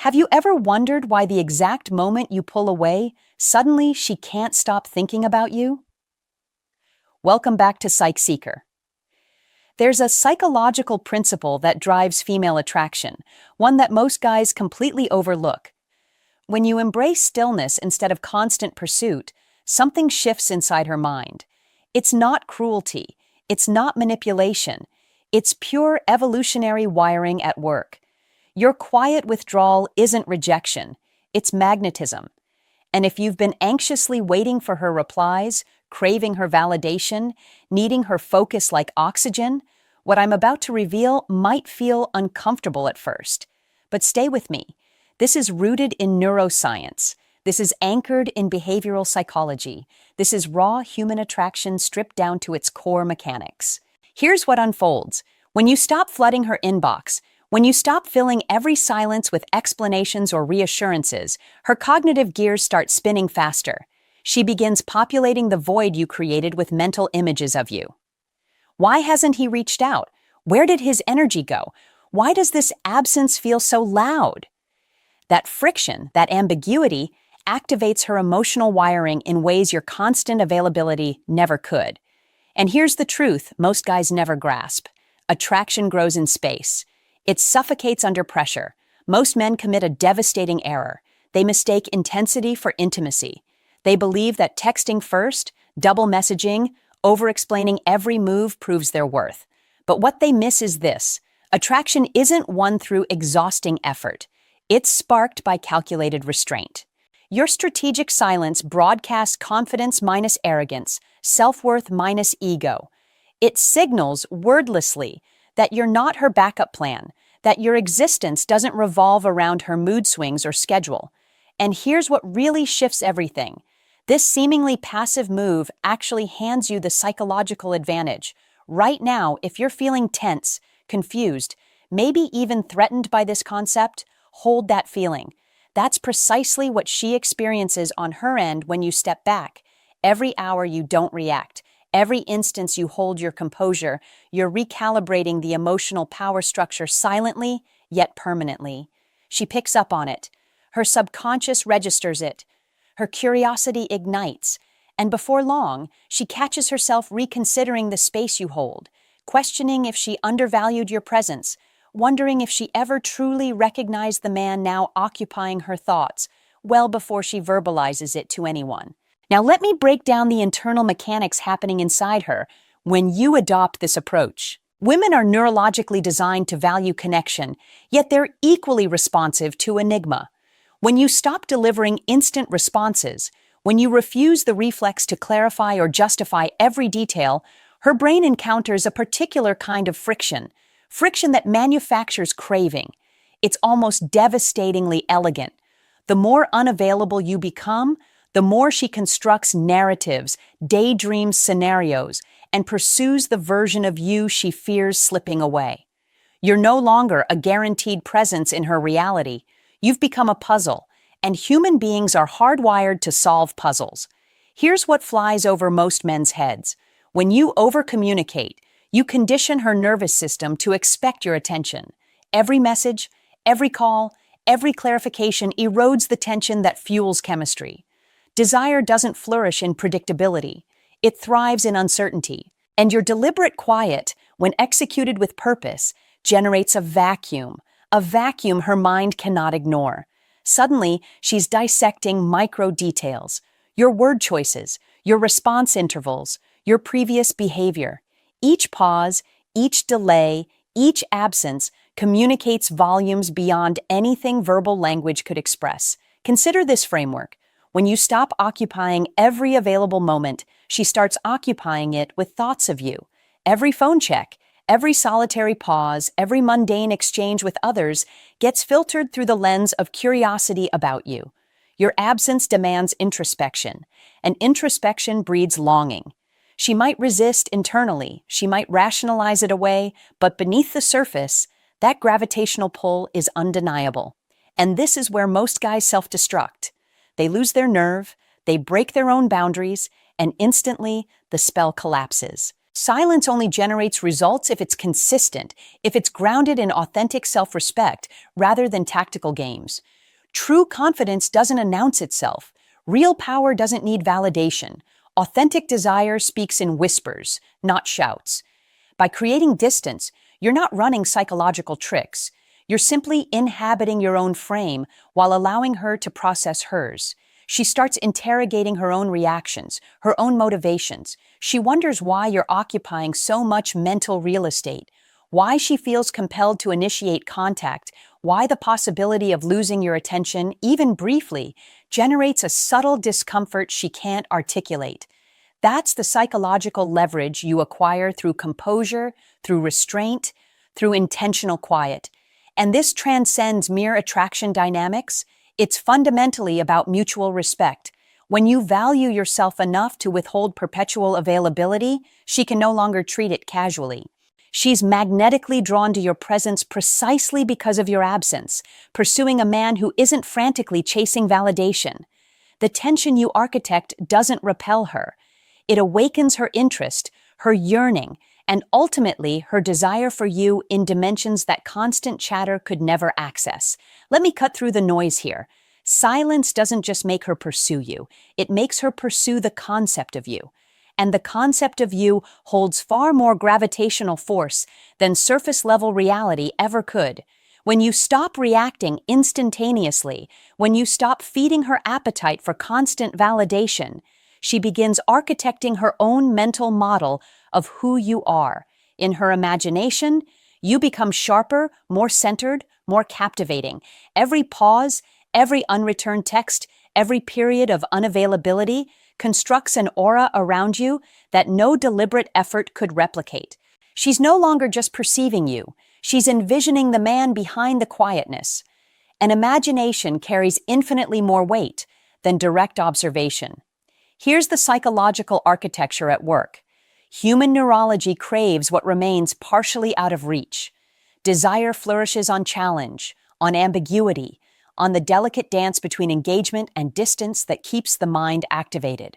Have you ever wondered why the exact moment you pull away, suddenly she can't stop thinking about you? Welcome back to Psych Seeker. There's a psychological principle that drives female attraction, one that most guys completely overlook. When you embrace stillness instead of constant pursuit, something shifts inside her mind. It's not cruelty, it's not manipulation, it's pure evolutionary wiring at work. Your quiet withdrawal isn't rejection, it's magnetism. And if you've been anxiously waiting for her replies, craving her validation, needing her focus like oxygen, what I'm about to reveal might feel uncomfortable at first. But stay with me. This is rooted in neuroscience. This is anchored in behavioral psychology. This is raw human attraction stripped down to its core mechanics. Here's what unfolds. When you stop flooding her inbox, when you stop filling every silence with explanations or reassurances, her cognitive gears start spinning faster. She begins populating the void you created with mental images of you. Why hasn't he reached out? Where did his energy go? Why does this absence feel so loud? That friction, that ambiguity, activates her emotional wiring in ways your constant availability never could. And here's the truth most guys never grasp. Attraction grows in space. It suffocates under pressure. Most men commit a devastating error. They mistake intensity for intimacy. They believe that texting first, double messaging, over-explaining every move proves their worth. But what they miss is this. Attraction isn't won through exhausting effort. It's sparked by calculated restraint. Your strategic silence broadcasts confidence minus arrogance, self-worth minus ego. It signals wordlessly that you're not her backup plan, that your existence doesn't revolve around her mood swings or schedule. And here's what really shifts everything. This seemingly passive move actually hands you the psychological advantage. Right now, if you're feeling tense, confused, maybe even threatened by this concept, hold that feeling. That's precisely what she experiences on her end when you step back. Every hour you don't react, every instance you hold your composure, you're recalibrating the emotional power structure silently, yet permanently. She picks up on it. Her subconscious registers it. Her curiosity ignites. And before long, she catches herself reconsidering the space you hold, questioning if she undervalued your presence, wondering if she ever truly recognized the man now occupying her thoughts, well before she verbalizes it to anyone. Now let me break down the internal mechanics happening inside her when you adopt this approach. Women are neurologically designed to value connection, yet they're equally responsive to enigma. When you stop delivering instant responses, when you refuse the reflex to clarify or justify every detail, her brain encounters a particular kind of friction that manufactures craving. It's almost devastatingly elegant. The more unavailable you become, the more she constructs narratives, daydreams scenarios, and pursues the version of you she fears slipping away. You're no longer a guaranteed presence in her reality. You've become a puzzle, and human beings are hardwired to solve puzzles. Here's what flies over most men's heads. When you over-communicate, you condition her nervous system to expect your attention. Every message, every call, every clarification erodes the tension that fuels chemistry. Desire doesn't flourish in predictability. It thrives in uncertainty. And your deliberate quiet, when executed with purpose, generates a vacuum her mind cannot ignore. Suddenly, she's dissecting micro details, your word choices, your response intervals, your previous behavior. Each pause, each delay, each absence communicates volumes beyond anything verbal language could express. Consider this framework. When you stop occupying every available moment, she starts occupying it with thoughts of you. Every phone check, every solitary pause, every mundane exchange with others gets filtered through the lens of curiosity about you. Your absence demands introspection, and introspection breeds longing. She might resist internally, she might rationalize it away, but beneath the surface, that gravitational pull is undeniable. And this is where most guys self-destruct. They lose their nerve, they break their own boundaries, and instantly the spell collapses. Silence only generates results if it's consistent, if it's grounded in authentic self-respect rather than tactical games. True confidence doesn't announce itself. Real power doesn't need validation. Authentic desire speaks in whispers, not shouts. By creating distance, you're not running psychological tricks. You're simply inhabiting your own frame while allowing her to process hers. She starts interrogating her own reactions, her own motivations. She wonders why you're occupying so much mental real estate, why she feels compelled to initiate contact, why the possibility of losing your attention, even briefly, generates a subtle discomfort she can't articulate. That's the psychological leverage you acquire through composure, through restraint, through intentional quiet. And this transcends mere attraction dynamics. It's fundamentally about mutual respect. When you value yourself enough to withhold perpetual availability, she can no longer treat it casually. She's magnetically drawn to your presence precisely because of your absence, pursuing a man who isn't frantically chasing validation. The tension you architect doesn't repel her. It awakens her interest, her yearning, and ultimately her desire for you in dimensions that constant chatter could never access. Let me cut through the noise here. Silence doesn't just make her pursue you, it makes her pursue the concept of you. And the concept of you holds far more gravitational force than surface-level reality ever could. When you stop reacting instantaneously, when you stop feeding her appetite for constant validation, she begins architecting her own mental model of who you are. In her imagination, you become sharper, more centered, more captivating. Every pause, every unreturned text, every period of unavailability constructs an aura around you that no deliberate effort could replicate. She's no longer just perceiving you. She's envisioning the man behind the quietness. An imagination carries infinitely more weight than direct observation. Here's the psychological architecture at work. Human neurology craves what remains partially out of reach. Desire flourishes on challenge, on ambiguity, on the delicate dance between engagement and distance that keeps the mind activated.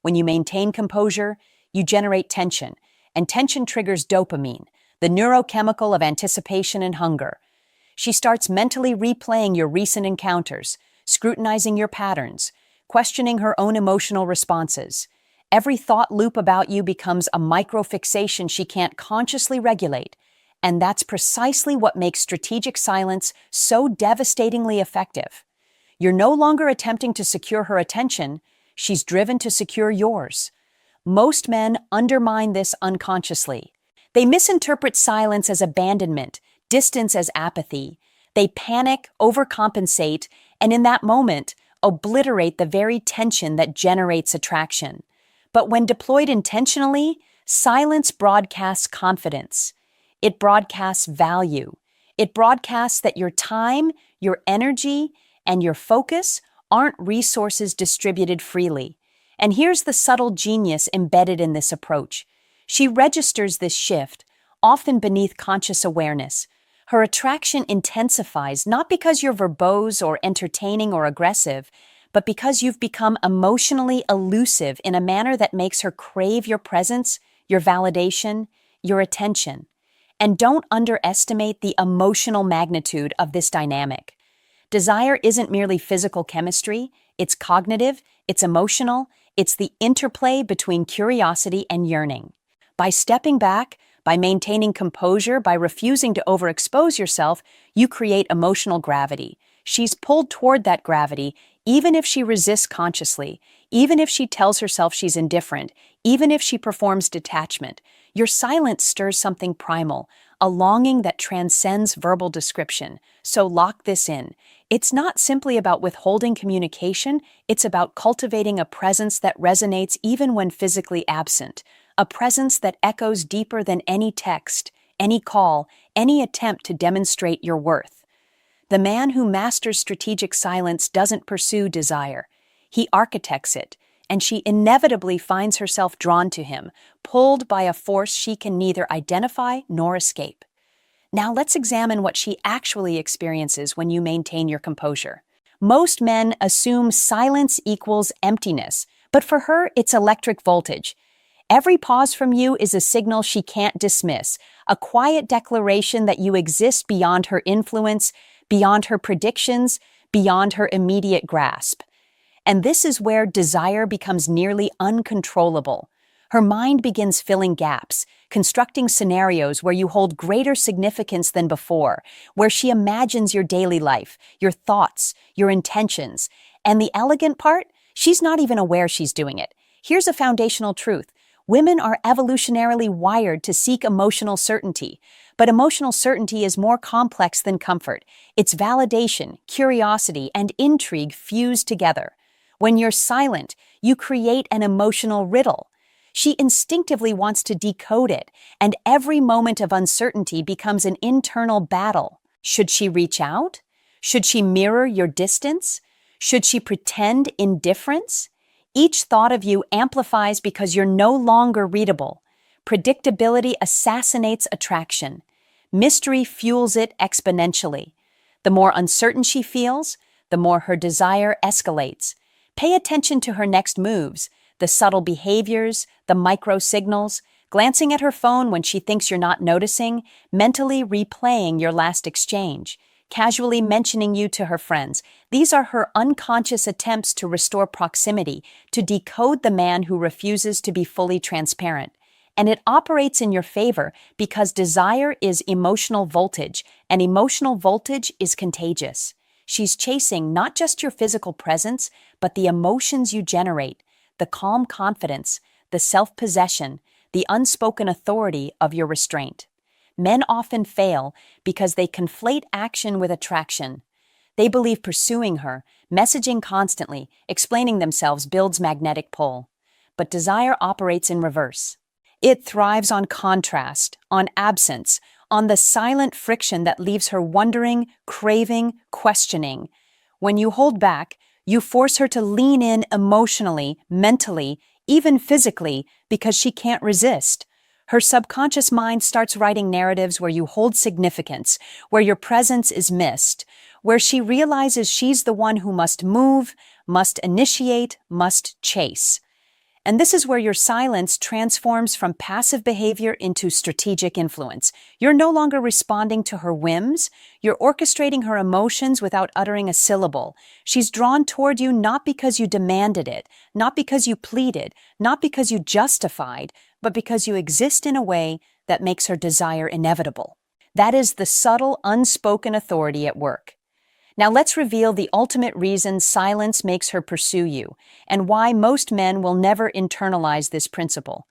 When you maintain composure, you generate tension, and tension triggers dopamine, the neurochemical of anticipation and hunger. She starts mentally replaying your recent encounters, scrutinizing your patterns, questioning her own emotional responses. Every thought loop about you becomes a micro-fixation she can't consciously regulate, and that's precisely what makes strategic silence so devastatingly effective. You're no longer attempting to secure her attention, she's driven to secure yours. Most men undermine this unconsciously. They misinterpret silence as abandonment, distance as apathy. They panic, overcompensate, and in that moment, obliterate the very tension that generates attraction. But when deployed intentionally, silence broadcasts confidence. It broadcasts value. It broadcasts that your time, your energy, and your focus aren't resources distributed freely. And here's the subtle genius embedded in this approach. She registers this shift, often beneath conscious awareness. Her attraction intensifies not because you're verbose or entertaining or aggressive, but because you've become emotionally elusive in a manner that makes her crave your presence, your validation, your attention. And don't underestimate the emotional magnitude of this dynamic. Desire isn't merely physical chemistry, it's cognitive, it's emotional, it's the interplay between curiosity and yearning. By stepping back, by maintaining composure, by refusing to overexpose yourself, you create emotional gravity. She's pulled toward that gravity, even if she resists consciously, even if she tells herself she's indifferent, even if she performs detachment. Your silence stirs something primal, a longing that transcends verbal description. So lock this in. It's not simply about withholding communication, it's about cultivating a presence that resonates even when physically absent, a presence that echoes deeper than any text, any call, any attempt to demonstrate your worth. The man who masters strategic silence doesn't pursue desire. He architects it, and she inevitably finds herself drawn to him, pulled by a force she can neither identify nor escape. Now let's examine what she actually experiences when you maintain your composure. Most men assume silence equals emptiness, but for her it's electric voltage. Every pause from you is a signal she can't dismiss, a quiet declaration that you exist beyond her influence, beyond her predictions, beyond her immediate grasp. And this is where desire becomes nearly uncontrollable. Her mind begins filling gaps, constructing scenarios where you hold greater significance than before, where she imagines your daily life, your thoughts, your intentions. And the elegant part? She's not even aware she's doing it. Here's a foundational truth. Women are evolutionarily wired to seek emotional certainty, but emotional certainty is more complex than comfort. It's validation, curiosity, and intrigue fused together. When you're silent, you create an emotional riddle. She instinctively wants to decode it, and every moment of uncertainty becomes an internal battle. Should she reach out? Should she mirror your distance? Should she pretend indifference? Each thought of you amplifies because you're no longer readable. Predictability assassinates attraction. Mystery fuels it exponentially. The more uncertain she feels, the more her desire escalates. Pay attention to her next moves, the subtle behaviors, the micro signals, glancing at her phone when she thinks you're not noticing, mentally replaying your last exchange, casually mentioning you to her friends. These are her unconscious attempts to restore proximity, to decode the man who refuses to be fully transparent. And it operates in your favor because desire is emotional voltage, and emotional voltage is contagious. She's chasing not just your physical presence, but the emotions you generate, the calm confidence, the self-possession, the unspoken authority of your restraint. Men often fail because they conflate action with attraction. They believe pursuing her, messaging constantly, explaining themselves builds magnetic pull. But desire operates in reverse. It thrives on contrast, on absence, on the silent friction that leaves her wondering, craving, questioning. When you hold back, you force her to lean in emotionally, mentally, even physically, because she can't resist. Her subconscious mind starts writing narratives where you hold significance, where your presence is missed, where she realizes she's the one who must move, must initiate, must chase. And this is where your silence transforms from passive behavior into strategic influence. You're no longer responding to her whims. You're orchestrating her emotions without uttering a syllable. She's drawn toward you not because you demanded it, not because you pleaded, not because you justified, but because you exist in a way that makes her desire inevitable. That is the subtle, unspoken authority at work. Now let's reveal the ultimate reason silence makes her pursue you, and why most men will never internalize this principle.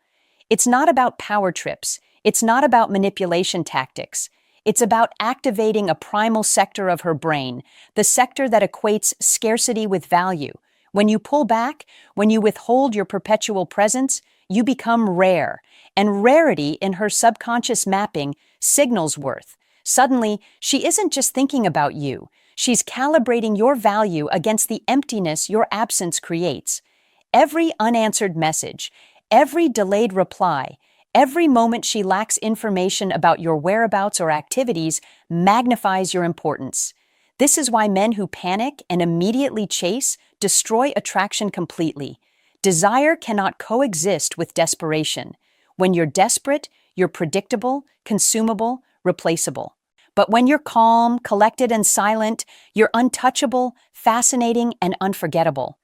It's not about power trips. It's not about manipulation tactics. It's about activating a primal sector of her brain, the sector that equates scarcity with value. When you pull back, when you withhold your perpetual presence, you become rare. And rarity in her subconscious mapping signals worth. Suddenly, she isn't just thinking about you. She's calibrating your value against the emptiness your absence creates. Every unanswered message, every delayed reply, every moment she lacks information about your whereabouts or activities magnifies your importance. This is why men who panic and immediately chase destroy attraction completely. Desire cannot coexist with desperation. When you're desperate, you're predictable, consumable, replaceable. But when you're calm, collected, and silent, you're untouchable, fascinating, and unforgettable.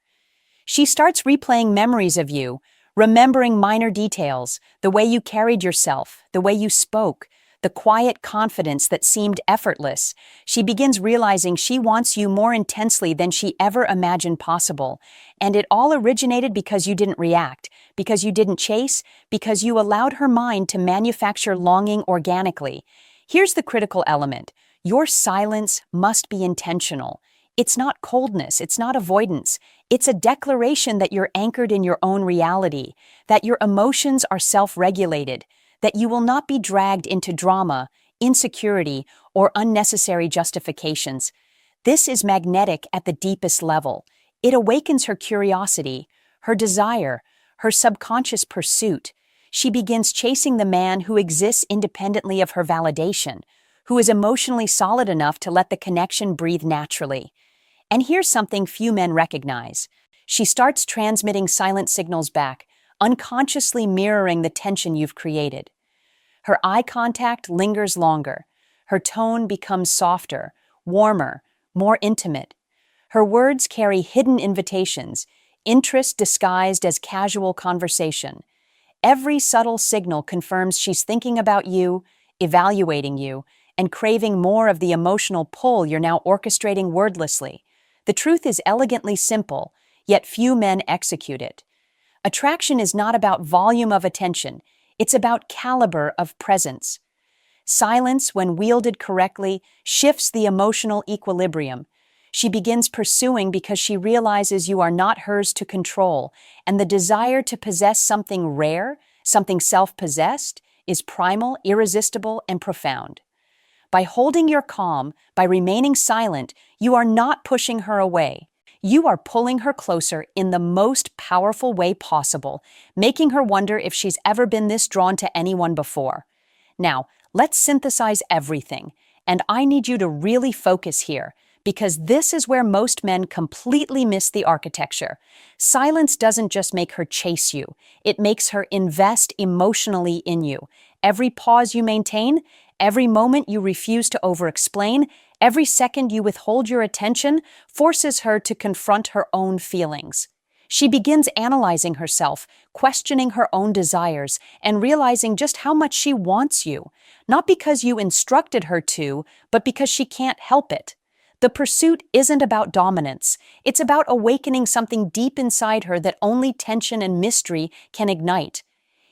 She starts replaying memories of you, remembering minor details, the way you carried yourself, the way you spoke, the quiet confidence that seemed effortless. She begins realizing she wants you more intensely than she ever imagined possible. And it all originated because you didn't react, because you didn't chase, because you allowed her mind to manufacture longing organically. Here's the critical element. Your silence must be intentional. It's not coldness, it's not avoidance. It's a declaration that you're anchored in your own reality, that your emotions are self-regulated, that you will not be dragged into drama, insecurity, or unnecessary justifications. This is magnetic at the deepest level. It awakens her curiosity, her desire, her subconscious pursuit. She begins chasing the man who exists independently of her validation, who is emotionally solid enough to let the connection breathe naturally. And here's something few men recognize. She starts transmitting silent signals back, unconsciously mirroring the tension you've created. Her eye contact lingers longer. Her tone becomes softer, warmer, more intimate. Her words carry hidden invitations, interest disguised as casual conversation. Every subtle signal confirms she's thinking about you, evaluating you, and craving more of the emotional pull you're now orchestrating wordlessly. The truth is elegantly simple, yet few men execute it. Attraction is not about volume of attention, it's about caliber of presence. Silence, when wielded correctly, shifts the emotional equilibrium. She begins pursuing because she realizes you are not hers to control, and the desire to possess something rare, something self-possessed, is primal, irresistible, and profound. By holding your calm, by remaining silent, you are not pushing her away. You are pulling her closer in the most powerful way possible, making her wonder if she's ever been this drawn to anyone before. Now, let's synthesize everything, and I need you to really focus here, because this is where most men completely miss the architecture. Silence doesn't just make her chase you, it makes her invest emotionally in you. Every pause you maintain, every moment you refuse to over-explain, every second you withhold your attention forces her to confront her own feelings. She begins analyzing herself, questioning her own desires, and realizing just how much she wants you, not because you instructed her to, but because she can't help it. The pursuit isn't about dominance. It's about awakening something deep inside her that only tension and mystery can ignite.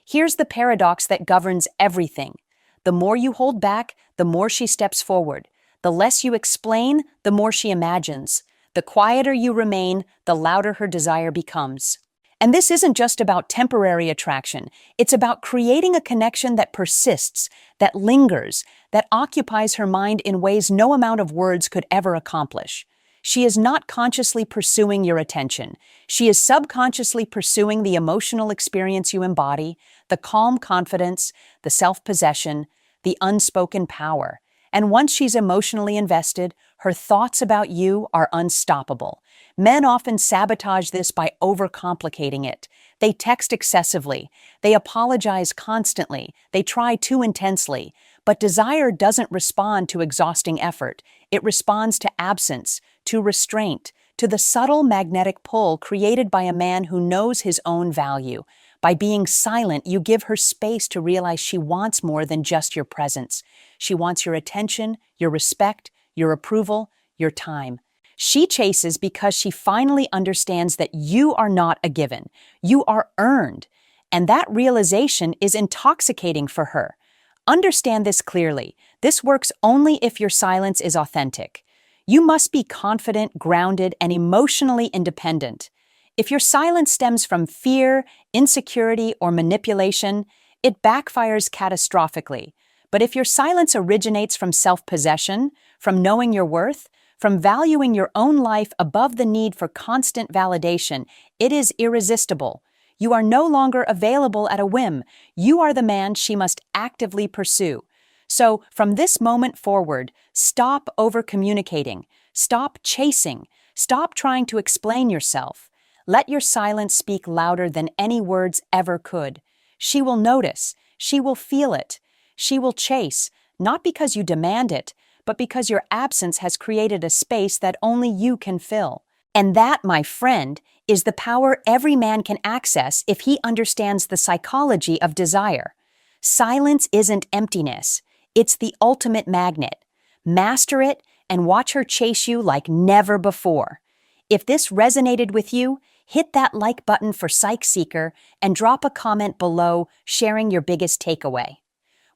Here's the paradox that governs everything. The more you hold back, the more she steps forward. The less you explain, the more she imagines. The quieter you remain, the louder her desire becomes. And this isn't just about temporary attraction. It's about creating a connection that persists, that lingers, that occupies her mind in ways no amount of words could ever accomplish. She is not consciously pursuing your attention. She is subconsciously pursuing the emotional experience you embody, the calm confidence, the self-possession, the unspoken power. And once she's emotionally invested, her thoughts about you are unstoppable. Men often sabotage this by overcomplicating it. They text excessively. They apologize constantly. They try too intensely. But desire doesn't respond to exhausting effort. It responds to absence, to restraint, to the subtle magnetic pull created by a man who knows his own value. By being silent, you give her space to realize she wants more than just your presence. She wants your attention, your respect, your approval, your time. She chases because she finally understands that you are not a given. You are earned. And that realization is intoxicating for her. Understand this clearly. This works only if your silence is authentic. You must be confident, grounded, and emotionally independent. If your silence stems from fear, insecurity, or manipulation, it backfires catastrophically. But if your silence originates from self-possession, from knowing your worth, from valuing your own life above the need for constant validation, it is irresistible. You are no longer available at a whim. You are the man she must actively pursue. So, from this moment forward, stop over-communicating. Stop chasing. Stop trying to explain yourself. Let your silence speak louder than any words ever could. She will notice. She will feel it. She will chase, not because you demand it, but because your absence has created a space that only you can fill. And that, my friend, is the power every man can access if he understands the psychology of desire. Silence isn't emptiness. It's the ultimate magnet. Master it and watch her chase you like never before. If this resonated with you, hit that like button for Psych Seeker and drop a comment below sharing your biggest takeaway.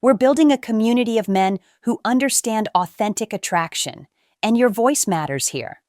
We're building a community of men who understand authentic attraction, and your voice matters here.